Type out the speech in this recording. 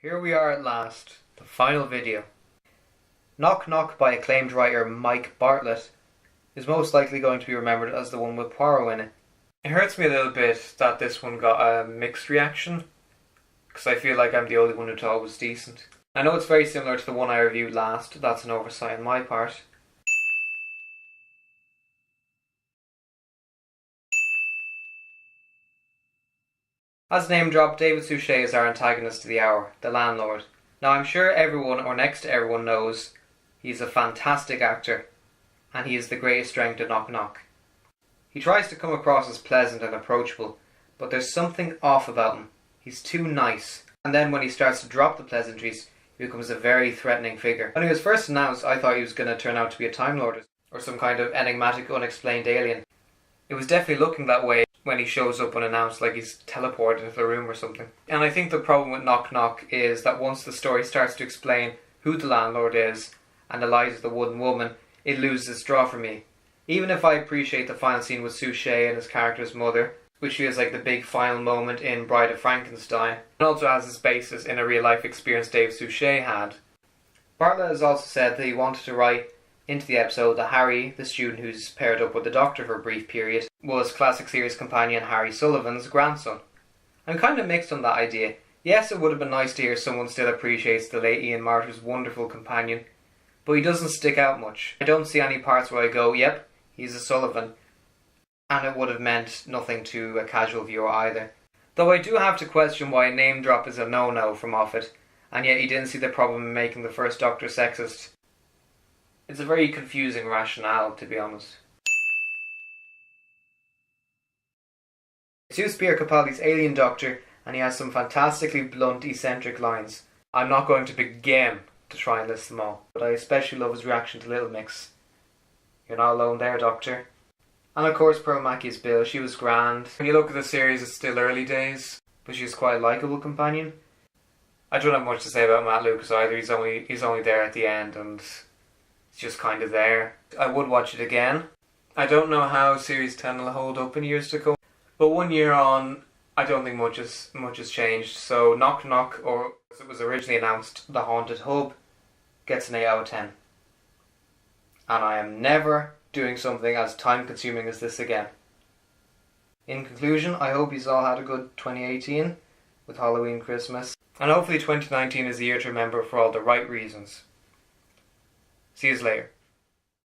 Here we are at last, the final video. Knock Knock by acclaimed writer Mike Bartlett is most likely going to be remembered as the one with Poirot in it. It hurts me a little bit that this one got a mixed reaction, because I feel like I'm the only one who thought it was decent. I know it's very similar to the one I reviewed last, that's an oversight on my part. As name drop, David Suchet is our antagonist of the hour, the Landlord. Now I'm sure everyone, or next to everyone, knows he's a fantastic actor, and he is the greatest strength of Knock Knock. He tries to come across as pleasant and approachable, but there's something off about him. He's too nice, and then when he starts to drop the pleasantries, he becomes a very threatening figure. When he was first announced, I thought he was going to turn out to be a Time Lord, or some kind of enigmatic, unexplained alien. It was definitely looking that way when he shows up unannounced, like he's teleported into the room or something. And I think the problem with Knock Knock is that once the story starts to explain who the Landlord is and the lies of the wooden woman, it loses its draw for me. Even if I appreciate the final scene with Suchet and his character's mother, which feels like the big final moment in Bride of Frankenstein, and also has its basis in a real life experience Dave Suchet had. Bartlett has also said that he wanted to write into the episode that Harry, the student who's paired up with the Doctor for a brief period, was classic series companion Harry Sullivan's grandson. I'm kind of mixed on that idea. Yes, it would have been nice to hear someone still appreciates the late Ian Marter's wonderful companion, but he doesn't stick out much. I don't see any parts where I go, yep, he's a Sullivan, and it would have meant nothing to a casual viewer either. Though I do have to question why a name drop is a no-no for Moffat, and yet he didn't see the problem in making the first Doctor sexist. It's a very confusing rationale, to be honest. It suits Peter Capaldi's alien Doctor, and he has some fantastically blunt, eccentric lines. I'm not going to begin to try and list them all, but I especially love his reaction to Little Mix. You're not alone there, Doctor. And of course Pearl Mackie's Bill, she was grand. When you look at the series, it's still early days, but she's quite a likeable companion. I don't have much to say about Matt Lucas either, he's only there at the end, and it's just kind of there. I would watch it again. I don't know how Series 10 will hold up in years to come, but 1 year on, I don't think much has changed. So Knock Knock, or as it was originally announced, The Haunted Hub, gets an 8 out of 10. And I am never doing something as time consuming as this again. In conclusion, I hope you all had a good 2018 with Halloween, Christmas, and hopefully 2019 is the year to remember for all the right reasons. See you later.